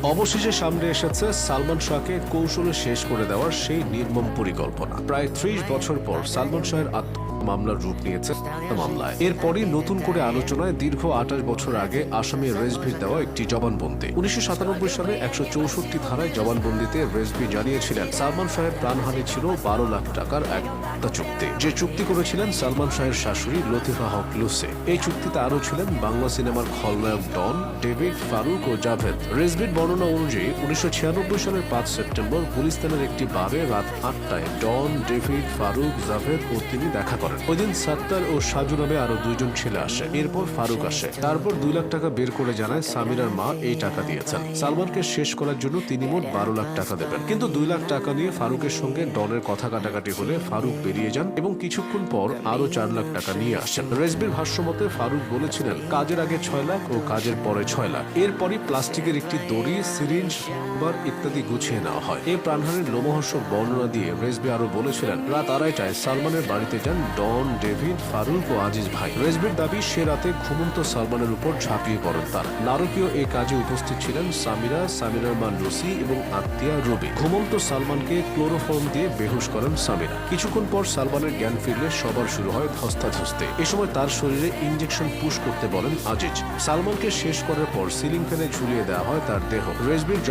অবশেষে সামনে এসেছে সালমান শাহকে কৌশলে শেষ করে দেওয়ার সেই নির্মম পরিকল্পনা। প্রায় ৩০ বছর পর সালমান শাহের মামলার রূপ নিয়েছে মামলায়। এরপরই নতুন করে আলোচনায় দীর্ঘ ২৮ বছর আগে আসামি রেজভির দেওয়া একটি জবানবন্দি। ১৯৯৭ সালে ১৬৪ ধারায় জবানবন্দিতে রেজভি জানিয়েছিলেন সালমান শাহের প্রাণহানি ছিল ১২ লাখ টাকার একটা চুক্তি, যে চুক্তি করেছিলেন সালমান শাহের শাশুড়ি লতিফা হক লুসে। এই চুক্তিতে আরও ছিলেন বাংলা সিনেমার খলনায়ক ডন, ডেভিড, ফারুক ও জাভেদ। রেজভির বর্ণনা অনুযায়ী ১৯৯৬ সালের ৫ সেপ্টেম্বর গুলিস্তানের একটি বারে রাত ৮টায় ডন, ডেভিড, ফারুক, জাভেদ ও তিনি দেখা করেন। ওই দিন সত্তার ও সাজু নামে আরো দুইজন ছেলে আসে। এরপর ফারুক আসে। তারপর ২ লাখ টাকা বের করে জানায় সামিরার মা এই টাকা দিয়েছেন। সালমানকে শেষ করার জন্য তিনি মোট ১২ লাখ টাকা দেবেন। কিন্তু ২ লাখ টাকা নিয়ে ফারুকের সঙ্গে ডনের কথা কাটাকাটি হলে ফারুক বেরিয়ে যান এবং কিছুক্ষণ পর আরো ৪ লাখ টাকা নিয়ে আসেন। রেজভির ভাষ্যমতে ফারুক বলেছিলেন কাজের আগে ৬ লাখ ও কাজের পরে ৬ লাখ। এরপরই প্লাস্টিকের একটি দড়ি, সিরিঞ্জ ইত্যাদি গুছিয়ে নেওয়া হয়। এই প্রাণহানির লোমহর্ষক বর্ণনা দিয়ে রেজভি আরো বলেছিলেন রাত ২:৩০টায় সালমানের বাড়িতে যান ডন, ডেভিড, ফারুক ও আজিজ ভাই। রেজভির দাবি সে রাতে ঘুমন্ত সালমানের উপর ঝাঁপিয়ে পড়েন তারা। নারকীয় এই কাজে উপস্থিত ছিলেন সামিরা, সামিরার মা লুসি এবং আত্মীয়া রবি। ঘুমন্ত সালমানকে ক্লোরোফর্ম দিয়ে বেহুশ করেন সামিরা। কিছুক্ষণ পর সালমানের জ্ঞান ফিরলে সবার শুরু হয় ধস্তাধস্তি। এ সময় তার শরীরে ইনজেকশন পুশ করতে বলেন আজিজ। সালমানকে শেষ করার পর সিলিং ফ্যানে ঝুলিয়ে দেওয়া হয় তার দেহ। রেজভির